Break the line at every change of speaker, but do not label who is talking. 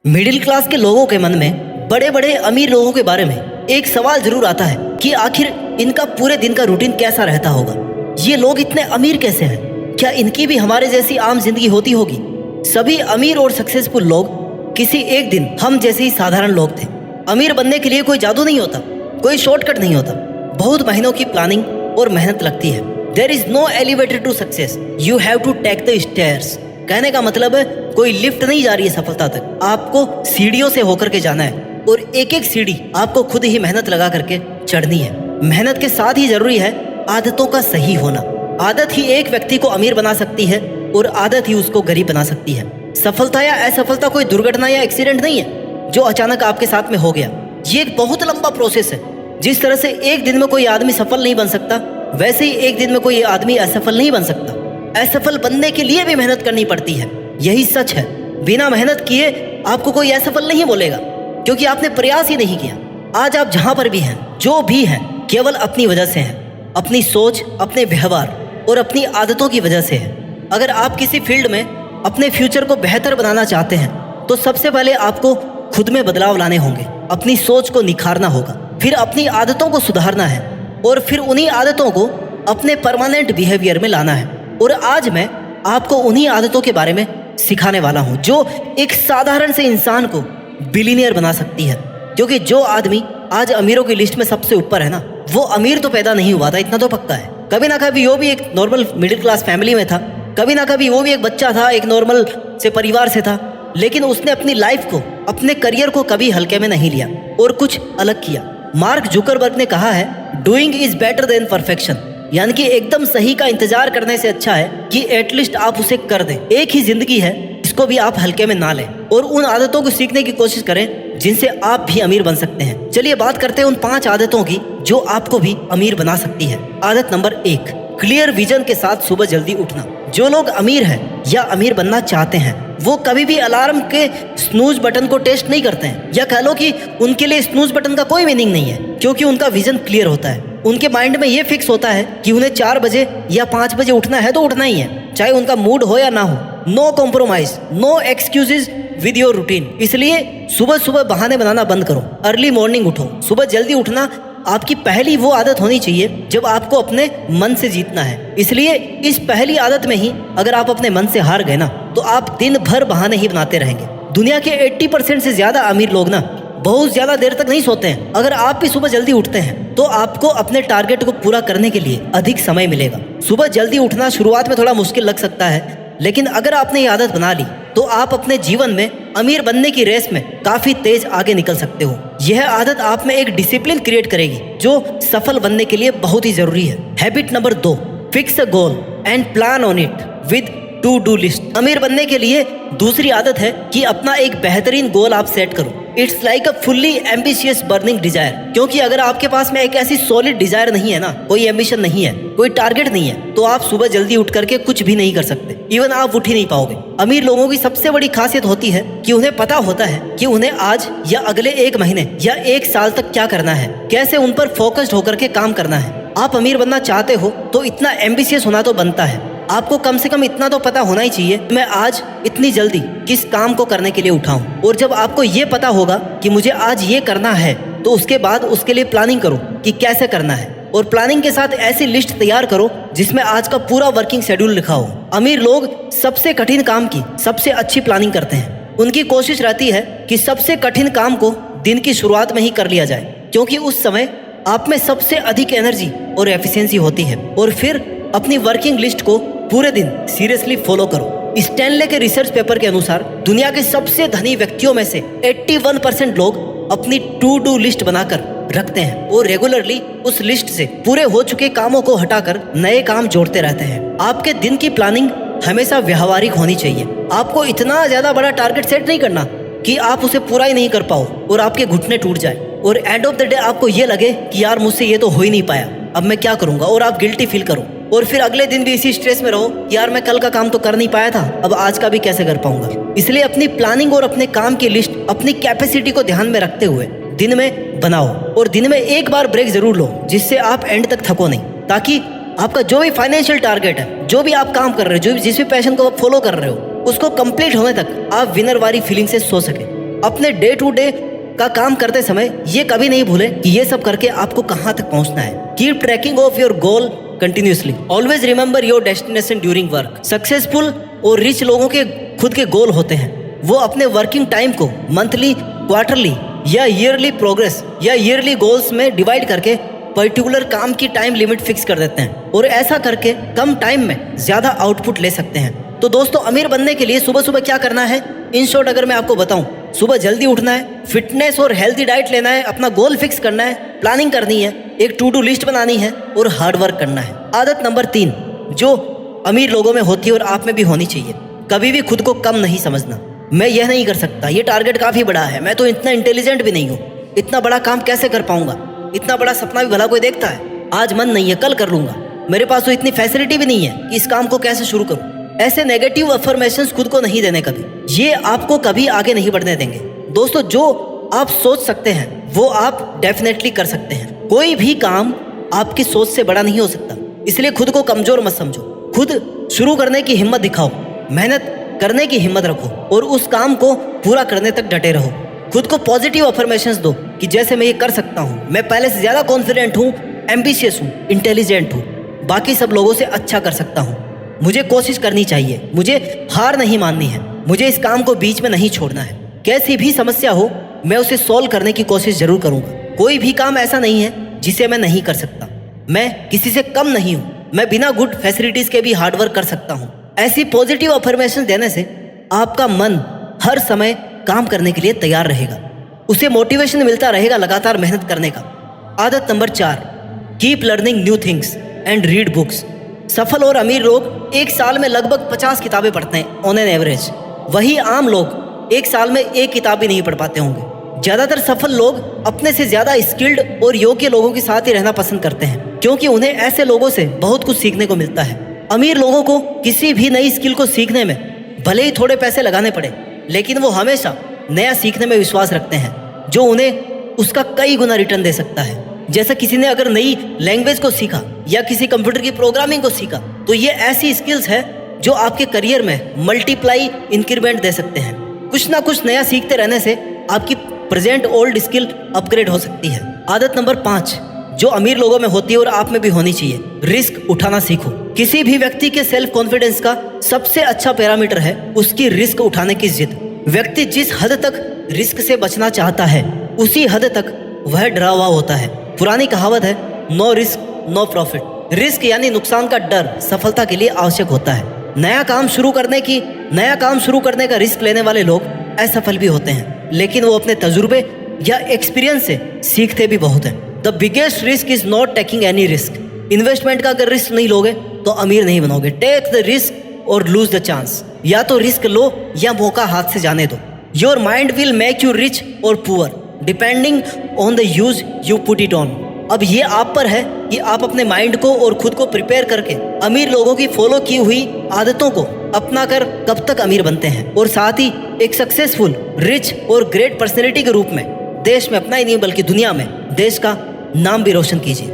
Middle class के लोगों के मन में बड़े बड़े अमीर लोगों के बारे में एक सवाल जरूर आता है कि आखिर इनका पूरे दिन का रूटीन कैसा रहता होगा। ये लोग इतने अमीर कैसे हैं? क्या इनकी भी हमारे जैसी आम जिंदगी होती होगी? सभी अमीर और सक्सेसफुल लोग किसी एक दिन हम जैसे ही साधारण लोग थे। अमीर बनने के लिए कोई जादू नहीं होता, कोई शॉर्टकट नहीं होता। बहुत महीनों की प्लानिंग और मेहनत लगती है। There is no elevator to success, you have to take the stairs. कहने का मतलब है कोई लिफ्ट नहीं जा रही है सफलता तक, आपको सीढ़ियों से होकर के जाना है और एक एक सीढ़ी आपको खुद ही मेहनत लगा करके चढ़नी है। मेहनत के साथ ही जरूरी है आदतों का सही होना। आदत ही एक व्यक्ति को अमीर बना सकती है और आदत ही उसको गरीब बना सकती है। सफलता या असफलता कोई दुर्घटना या एक्सीडेंट नहीं है जो अचानक आपके साथ में हो गया। ये एक बहुत लंबा प्रोसेस है। जिस तरह से एक दिन में कोई आदमी सफल नहीं बन सकता, वैसे ही एक दिन में कोई आदमी असफल नहीं बन सकता। असफल बनने के लिए भी मेहनत करनी पड़ती है, यही सच है। बिना मेहनत किए आपको कोई असफल नहीं बोलेगा, क्योंकि आपने प्रयास ही नहीं किया। आज आप जहां पर भी हैं, जो भी हैं, केवल अपनी वजह से हैं। अपनी सोच, अपने व्यवहार और अपनी आदतों की वजह से है। अगर आप किसी फील्ड में अपने फ्यूचर को बेहतर बनाना चाहते हैं तो सबसे पहले आपको खुद में बदलाव लाने होंगे। अपनी सोच को निखारना होगा, फिर अपनी आदतों को सुधारना है और फिर उन्हीं आदतों को अपने परमानेंट बिहेवियर में लाना है। और आज मैं आपको उन्हीं आदतों के बारे में सिखाने वाला हूं जो एक साधारण से इंसान को बिलियनियर बना सकती है। क्योंकि जो आदमी आज अमीरों की लिस्ट में सबसे ऊपर है ना, वो अमीर तो पैदा नहीं हुआ था, इतना तो पक्का है। कभी ना कभी वो भी एक नॉर्मल मिडिल क्लास फैमिली में था, कभी ना कभी वो भी एक बच्चा था, एक नॉर्मल से परिवार से था। लेकिन उसने अपनी लाइफ को, अपने करियर को कभी हल्के में नहीं लिया और कुछ अलग किया। मार्क जुकरबर्ग ने कहा है, doing is better than perfection. यानी कि एकदम सही का इंतजार करने से अच्छा है कि एटलीस्ट आप उसे कर दें। एक ही जिंदगी है, इसको भी आप हल्के में ना लें और उन आदतों को सीखने की कोशिश करें जिनसे आप भी अमीर बन सकते हैं। चलिए बात करते हैं उन 5 आदतों की जो आपको भी अमीर बना सकती है। आदत नंबर 1, क्लियर विजन के साथ सुबह जल्दी उठना। जो लोग अमीर हैं या अमीर बनना चाहते हैं, वो कभी भी अलार्म के स्नूज बटन को टेस्ट नहीं करते हैं, या कह लो कि उनके लिए स्नूज बटन का कोई मीनिंग नहीं है, क्योंकि उनका विजन क्लियर होता है। उनके माइंड में ये फिक्स होता है कि उन्हें 4 बजे या 5 बजे उठना है तो उठना ही है, चाहे उनका मूड हो या ना हो। No compromise, no excuses with your routine. इसलिए सुबह सुबह बहाने बनाना बंद करो, अर्ली मॉर्निंग उठो। सुबह जल्दी उठना आपकी पहली वो आदत होनी चाहिए जब आपको अपने मन से जीतना है। इसलिए इस पहली आदत में ही अगर आप अपने मन से हार गए ना, तो आप दिन भर बहाने ही बनाते रहेंगे। दुनिया के 80% से ज्यादा अमीर लोग ना बहुत ज्यादा देर तक नहीं सोते हैं। अगर आप भी सुबह जल्दी उठते हैं तो आपको अपने टारगेट को पूरा करने के लिए अधिक समय मिलेगा। सुबह जल्दी उठना शुरुआत में थोड़ा मुश्किल लग सकता है, लेकिन अगर आपने ये आदत बना ली तो आप अपने जीवन में अमीर बनने की रेस में काफी तेज आगे निकल सकते हो। यह आदत आप में एक डिसिप्लिन क्रिएट करेगी जो सफल बनने के लिए बहुत ही जरूरी है। Habit number 2, fix a goal and plan on it with two do list. अमीर बनने के लिए दूसरी आदत है कि अपना एक बेहतरीन गोल आप सेट करो। It's like a fully ambitious burning desire. क्योंकि अगर आपके पास में एक ऐसी सॉलिड डिजायर नहीं है ना, कोई एम्बिशन नहीं है, कोई टारगेट नहीं है, तो आप सुबह जल्दी उठ करके कुछ भी नहीं कर सकते। इवन आप उठ ही नहीं पाओगे। अमीर लोगों की सबसे बड़ी खासियत होती है कि उन्हें पता होता है कि उन्हें आज या अगले 1 महीने या 1 साल तक क्या करना है, कैसे उन पर फोकस्ड होकर के काम करना है। आप अमीर बनना चाहते हो तो इतना एम्बिशियस होना तो बनता है। आपको कम से कम इतना तो पता होना ही चाहिए कि मैं आज इतनी जल्दी किस काम को करने के लिए उठाऊं। और जब आपको ये पता होगा कि मुझे आज ये करना है, तो उसके बाद उसके लिए प्लानिंग करो कि कैसे करना है। और प्लानिंग के साथ ऐसी लिस्ट तैयार करो जिसमें आज का पूरा वर्किंग शेड्यूल लिखा हो। अमीर लोग सबसे कठिन काम की सबसे अच्छी प्लानिंग करते हैं। उनकी कोशिश रहती है कि सबसे कठिन काम को दिन की शुरुआत में ही कर लिया जाए, क्योंकि उस समय आप में सबसे अधिक एनर्जी और एफिशिएंसी होती है। और फिर अपनी वर्किंग लिस्ट को पूरे दिन सीरियसली फॉलो करो। स्टैनले के रिसर्च पेपर के अनुसार दुनिया के सबसे धनी व्यक्तियों में से 81% लोग अपनी टू डू लिस्ट बनाकर रखते हैं और रेगुलरली उस लिस्ट से पूरे हो चुके कामों को हटाकर नए काम जोड़ते रहते हैं। आपके दिन की प्लानिंग हमेशा व्यावहारिक होनी चाहिए। आपको इतना ज्यादा बड़ा टारगेट सेट नहीं करना कि आप उसे पूरा ही नहीं कर पाओ और आपके घुटने टूट जाए और एंड ऑफ द डे आपको ये लगे कि यार मुझसे ये तो हो ही नहीं पाया, अब मैं क्या करूंगा, और आप गिल्टी फील करो। और फिर अगले दिन भी इसी स्ट्रेस में रहो, यार मैं कल का काम तो कर नहीं पाया था, अब आज का भी कैसे कर पाऊंगा। इसलिए अपनी प्लानिंग और अपने काम की लिस्ट अपनी कैपेसिटी को ध्यान में रखते हुए दिन में बनाओ और दिन में एक बार ब्रेक जरूर लो, जिससे आप एंड तक थको नहीं, ताकि आपका जो भी फाइनेंशियल टारगेट है, जो भी आप काम कर रहे हो, जो भी जिस भी पैशन को आप फॉलो कर रहे हो, उसको कंप्लीट होने तक आप विनर वाली फीलिंग से सो सके। अपने डे टू डे का काम करते समय ये कभी नहीं भूले कि ये सब करके आपको कहाँ तक पहुँचना है। Keep tracking of your goal continuously. Always remember your destination during work. Successful और रिच लोगों के खुद के गोल होते हैं। वो अपने वर्किंग टाइम को मंथली, क्वार्टरली या ईयरली प्रोग्रेस या ईयरली गोल्स में डिवाइड करके पर्टिकुलर काम की टाइम लिमिट फिक्स कर देते हैं और ऐसा करके कम टाइम में ज़्यादा आउटपुट ले सकते हैं। तो दोस्तों, अमीर बनने के लिए सुबह सुबह क्या करना है, इन शॉर्ट अगर मैं आपको बताऊं, सुबह जल्दी उठना है, फिटनेस और हेल्दी डाइट लेना है, अपना गोल फिक्स करना है, प्लानिंग करनी है, एक टू डू लिस्ट बनानी है और हार्ड वर्क करना है। आदत नंबर 3 जो अमीर लोगों में होती है और आप में भी होनी चाहिए, कभी भी खुद को कम नहीं समझना। मैं यह नहीं कर सकता, ये टारगेट काफ़ी बड़ा है, मैं तो इतना इंटेलिजेंट भी नहीं हूँ, इतना बड़ा काम कैसे कर पाऊंगा, इतना बड़ा सपना भी भला कोई देखता है, आज मन नहीं है कल कर लूंगा, मेरे पास तो इतनी फैसिलिटी भी नहीं है कि इस काम को कैसे शुरू करूं। ऐसे नेगेटिव अफर्मेशंस खुद को नहीं देने कभी, ये आपको कभी आगे नहीं बढ़ने देंगे। दोस्तों, जो आप सोच सकते हैं वो आप डेफिनेटली कर सकते हैं। कोई भी काम आपकी सोच से बड़ा नहीं हो सकता, इसलिए खुद को कमजोर मत समझो। खुद शुरू करने की हिम्मत दिखाओ, मेहनत करने की हिम्मत रखो और उस काम को पूरा करने तक डटे रहो। खुद को पॉजिटिव अफर्मेशंस दो कि जैसे मैं ये कर सकता हूँ, मैं पहले से ज़्यादा कॉन्फिडेंट हूँ, एम्बिशियस हूँ, इंटेलिजेंट हूँ, बाकी सब लोगों से अच्छा कर सकता हूँ, मुझे कोशिश करनी चाहिए, मुझे हार नहीं माननी है, मुझे इस काम को बीच में नहीं छोड़ना है। कैसी भी समस्या हो मैं उसे सॉल्व करने की कोशिश जरूर करूँगा। कोई भी काम ऐसा नहीं है जिसे मैं नहीं कर सकता, मैं किसी से कम नहीं हूँ, मैं बिना गुड फैसिलिटीज़ के भी हार्डवर्क कर सकता हूँ। ऐसी पॉजिटिव अफर्मेशन देने से आपका मन हर समय काम करने के लिए तैयार रहेगा, उसे मोटिवेशन मिलता रहेगा लगातार मेहनत करने का। आदत number 4 keep learning new things and read books. सफल और अमीर लोग एक साल में लगभग 50 किताबें पढ़ते हैं ऑन एन एवरेज, वही आम लोग एक साल में एक किताब भी नहीं पढ़ पाते होंगे। ज़्यादातर सफल लोग अपने से ज़्यादा स्किल्ड और योग्य लोगों के साथ ही रहना पसंद करते हैं, क्योंकि उन्हें ऐसे लोगों से बहुत कुछ सीखने को मिलता है। अमीर लोगों को किसी भी नई स्किल को सीखने में भले ही थोड़े पैसे लगाने पड़े, लेकिन वो हमेशा नया सीखने में विश्वास रखते हैं जो उन्हें उसका कई गुना रिटर्न दे सकता है। जैसे किसी ने अगर नई लैंग्वेज को सीखा या किसी कंप्यूटर की प्रोग्रामिंग को सीखा, तो ये ऐसी स्किल्स है जो आपके करियर में मल्टीप्लाई इंक्रीमेंट दे सकते हैं। कुछ ना कुछ नया सीखते रहने से आपकी प्रेजेंट ओल्ड स्किल अपग्रेड हो सकती है। आदत नंबर 5 जो अमीर लोगों में होती है और आप में भी होनी चाहिए, रिस्क उठाना सीखो। किसी भी व्यक्ति के सेल्फ कॉन्फिडेंस का सबसे अच्छा पैरामीटर है उसकी रिस्क उठाने की जिद। व्यक्ति जिस हद तक रिस्क से बचना चाहता है उसी हद तक वह डरा हुआ होता है। पुरानी कहावत है, no risk no profit. Risk यानी नुकसान का डर सफलता के लिए आवश्यक होता है। नया काम शुरू करने का रिस्क लेने वाले लोग असफल भी होते हैं, लेकिन वो अपने तजुर्बे या एक्सपीरियंस से सीखते भी बहुत हैं। The biggest risk is not taking any risk. Investment का अगर रिस्क नहीं लोगे तो अमीर नहीं बनोगे। टेक द रिस्क और लूज द चांस। या तो रिस्क लो या मौका हाथ से जाने दो। Your mind will make you rich और poor depending on the use you put it on. अब ये आप पर है कि आप अपने माइंड को और खुद को प्रिपेयर करके अमीर लोगों की फॉलो की हुई आदतों को अपना कर कब तक अमीर बनते हैं, और साथ ही एक सक्सेसफुल, रिच और ग्रेट पर्सनैलिटी के रूप में देश में अपना ही नहीं बल्कि दुनिया में देश का नाम भी रोशन कीजिए।